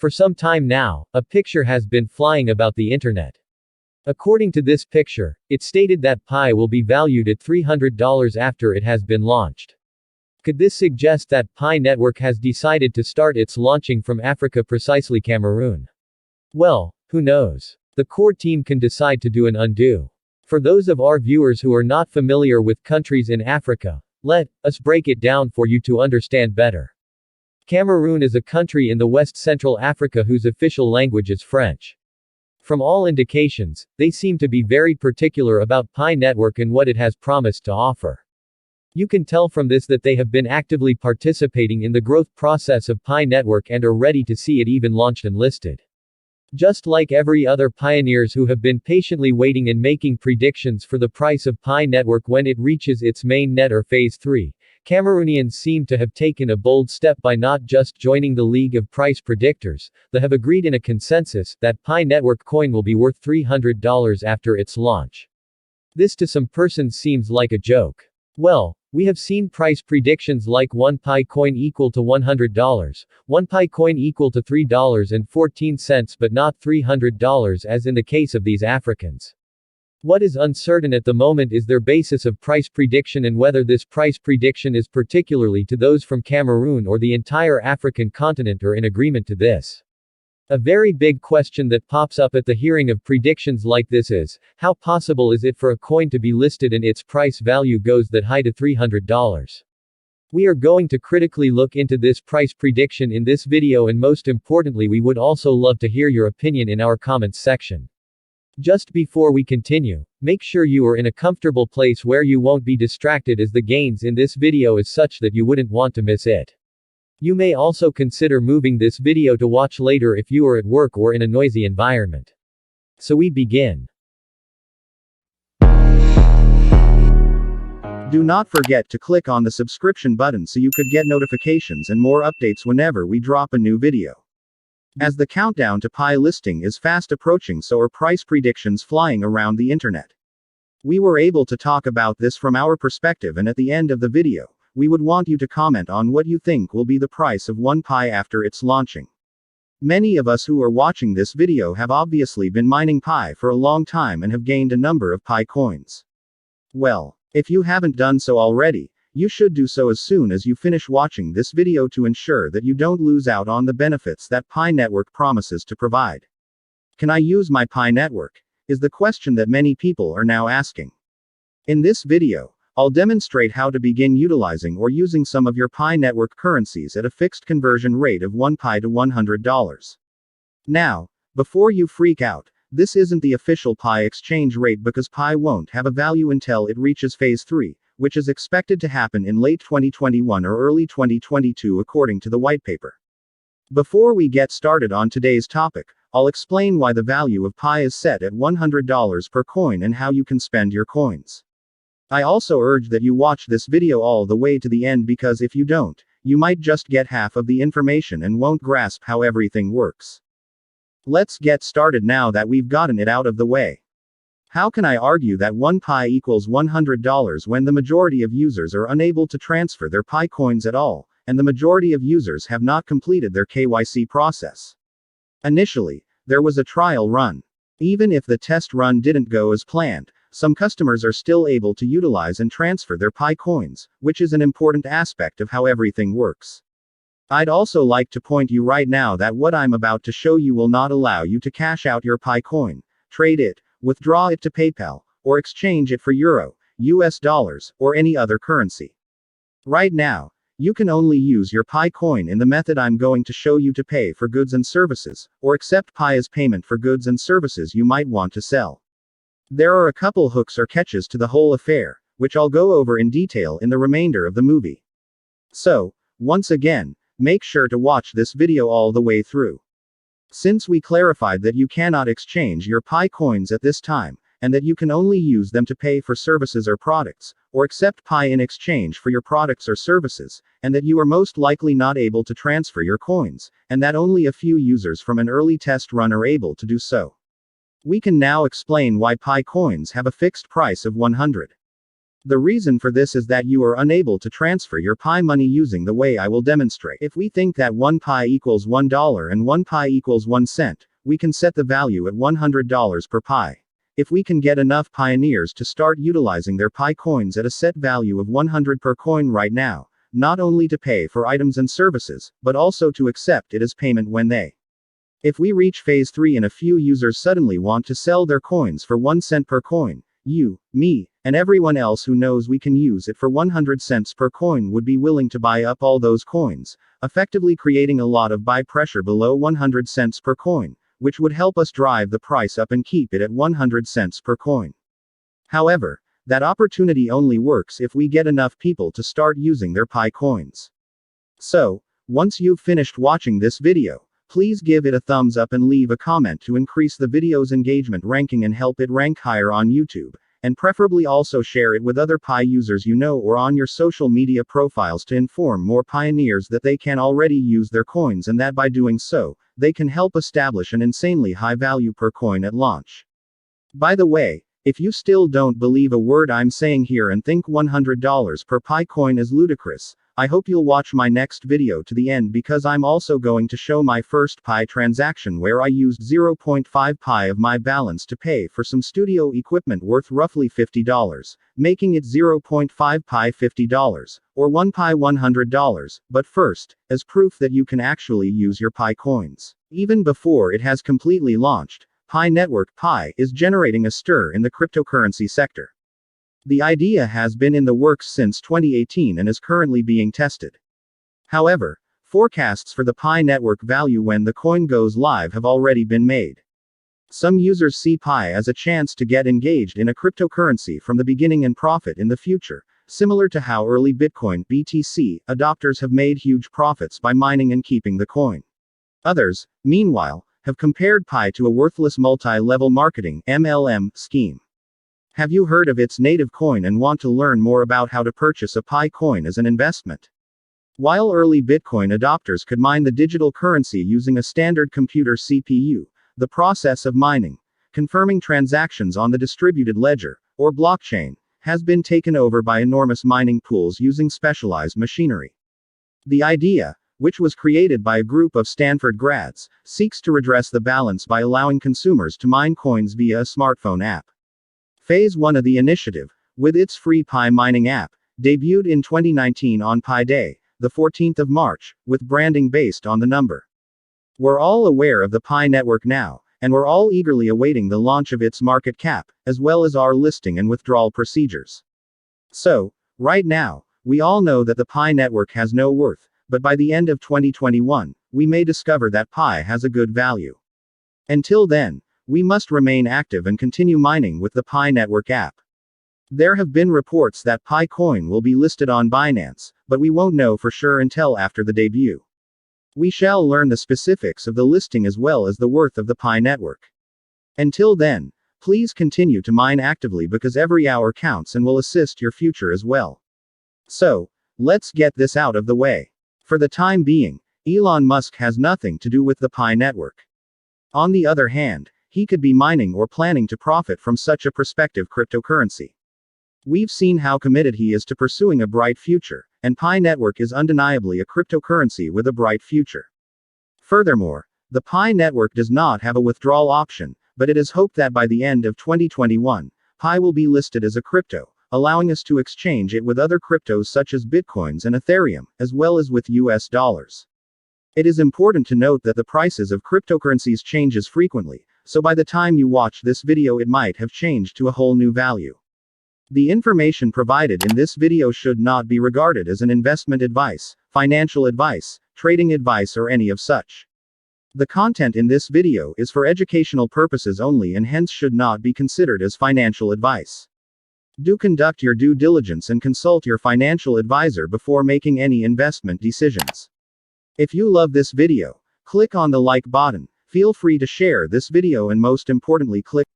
For some time now, a picture has been flying about the internet. According to this picture, it stated that Pi will be valued at $300 after it has been launched. Could this suggest that Pi Network has decided to start its launching from Africa, precisely Cameroon? Well, who knows? The core team can decide to do an undo. For those of our viewers who are not familiar with countries in Africa, let us break it down for you to understand better. Cameroon is a country in the West Central Africa whose official language is French. From all indications, they seem to be very particular about Pi Network and what it has promised to offer. You can tell from this that they have been actively participating in the growth process of Pi Network and are ready to see it even launched and listed. Just like every other pioneers who have been patiently waiting and making predictions for the price of Pi Network when it reaches its main net or Phase 3, Cameroonians seem to have taken a bold step by not just joining the League of Price Predictors, they have agreed in a consensus that Pi Network coin will be worth $300 after its launch. This to some persons seems like a joke. Well, we have seen price predictions like 1 Pi coin equal to $100, 1 Pi coin equal to $3.14 but not $300 as in the case of these Africans. What is uncertain at the moment is their basis of price prediction and whether this price prediction is particularly to those from Cameroon or the entire African continent or in agreement to this. A very big question that pops up at the hearing of predictions like this is, how possible is it for a coin to be listed and its price value goes that high to $300? We are going to critically look into this price prediction in this video, and most importantly we would also love to hear your opinion in our comments section. Just before we continue, make sure you are in a comfortable place where you won't be distracted, as the gains in this video is such that you wouldn't want to miss it. You may also consider moving this video to watch later if you are at work or in a noisy environment. So we begin. Do not forget to click on the subscription button so you could get notifications and more updates whenever we drop a new video. As the countdown to Pi listing is fast approaching, so are price predictions flying around the internet. We were able to talk about this from our perspective, and at the end of the video, we would want you to comment on what you think will be the price of 1 Pi after its launching. Many of us who are watching this video have obviously been mining Pi for a long time and have gained a number of Pi coins. Well, if you haven't done so already, you should do so as soon as you finish watching this video to ensure that you don't lose out on the benefits that Pi Network promises to provide. Can I use my Pi Network? Is the question that many people are now asking. In this video, I'll demonstrate how to begin utilizing or using some of your Pi Network currencies at a fixed conversion rate of 1 Pi to $100. Now, before you freak out, this isn't the official Pi exchange rate because Pi won't have a value until it reaches Phase 3, which is expected to happen in late 2021 or early 2022 according to the white paper. Before we get started on today's topic, I'll explain why the value of Pi is set at $100 per coin and how you can spend your coins. I also urge that you watch this video all the way to the end, because if you don't, you might just get half of the information and won't grasp how everything works. Let's get started now that we've gotten it out of the way. How can I argue that 1 Pi equals $100 when the majority of users are unable to transfer their Pi coins at all, and the majority of users have not completed their KYC process? Initially, there was a trial run. Even if the test run didn't go as planned, some customers are still able to utilize and transfer their Pi coins, which is an important aspect of how everything works. I'd also like to point you right now that what I'm about to show you will not allow you to cash out your Pi coin, trade it, withdraw it to PayPal, or exchange it for Euro, US dollars, or any other currency. Right now, you can only use your Pi coin in the method I'm going to show you to pay for goods and services, or accept Pi as payment for goods and services you might want to sell. There are a couple hooks or catches to the whole affair, which I'll go over in detail in the remainder of the movie. So, once again, make sure to watch this video all the way through. Since we clarified that you cannot exchange your Pi coins at this time, and that you can only use them to pay for services or products, or accept Pi in exchange for your products or services, and that you are most likely not able to transfer your coins, and that only a few users from an early test run are able to do so, we can now explain why Pi coins have a fixed price of $100. The reason for this is that you are unable to transfer your Pi money using the way I will demonstrate. If we think that 1 Pi equals $1 and 1 Pi equals 1 cent, we can set the value at $100 per Pi. If we can get enough pioneers to start utilizing their Pi coins at a set value of 100 per coin right now, not only to pay for items and services, but also to accept it as payment when they. If we reach phase 3 and a few users suddenly want to sell their coins for 1 cent per coin, you, me, and everyone else who knows we can use it for 100 cents per coin would be willing to buy up all those coins, effectively creating a lot of buy pressure below 100 cents per coin, which would help us drive the price up and keep it at 100 cents per coin. However, that opportunity only works if we get enough people to start using their Pi coins. So, once you've finished watching this video, please give it a thumbs up and leave a comment to increase the video's engagement ranking and help it rank higher on YouTube, and preferably also share it with other Pi users you know or on your social media profiles to inform more pioneers that they can already use their coins and that by doing so, they can help establish an insanely high value per coin at launch. By the way, if you still don't believe a word I'm saying here and think $100 per Pi coin is ludicrous, I hope you'll watch my next video to the end because I'm also going to show my first Pi transaction where I used 0.5 Pi of my balance to pay for some studio equipment worth roughly $50, making it 0.5 Pi $50, or 1 Pi $100, but first, as proof that you can actually use your Pi coins. Even before it has completely launched, Pi Network Pi is generating a stir in the cryptocurrency sector. The idea has been in the works since 2018 and is currently being tested. However, forecasts for the Pi network value when the coin goes live have already been made. Some users see Pi as a chance to get engaged in a cryptocurrency from the beginning and profit in the future, similar to how early Bitcoin (BTC) adopters have made huge profits by mining and keeping the coin. Others, meanwhile, have compared Pi to a worthless multi-level marketing (MLM) scheme. Have you heard of its native coin and want to learn more about how to purchase a Pi coin as an investment? While early Bitcoin adopters could mine the digital currency using a standard computer CPU, the process of mining, confirming transactions on the distributed ledger, or blockchain, has been taken over by enormous mining pools using specialized machinery. The idea, which was created by a group of Stanford grads, seeks to redress the balance by allowing consumers to mine coins via a smartphone app. Phase 1 of the initiative, with its free Pi mining app, debuted in 2019 on Pi Day, the 14th of March, with branding based on the number. We're all aware of the Pi network now, and we're all eagerly awaiting the launch of its market cap, as well as our listing and withdrawal procedures. So, right now, we all know that the Pi network has no worth, but by the end of 2021, we may discover that Pi has a good value. Until then, we must remain active and continue mining with the Pi network app. There have been reports that Pi coin will be listed on Binance, but we won't know for sure until after the debut. We shall learn the specifics of the listing as well as the worth of the Pi network. Until then, please continue to mine actively because every hour counts and will assist your future as well. So, let's get this out of the way. For the time being, Elon Musk has nothing to do with the Pi network. On the other hand, he could be mining or planning to profit from such a prospective cryptocurrency. We've seen how committed he is to pursuing a bright future, and Pi network is undeniably a cryptocurrency with a bright future. Furthermore, the Pi network does not have a withdrawal option, but it is hoped that by the end of 2021, Pi will be listed as a crypto, allowing us to exchange it with other cryptos such as Bitcoins and Ethereum, as well as with US dollars. It is important to note that the prices of cryptocurrencies changes frequently, so by the time you watch this video it might have changed to a whole new value. The information provided in this video should not be regarded as an investment advice, financial advice, trading advice or any of such. The content in this video is for educational purposes only and hence should not be considered as financial advice. Do conduct your due diligence and consult your financial advisor before making any investment decisions. If you love this video, click on the like button, feel free to share this video and most importantly click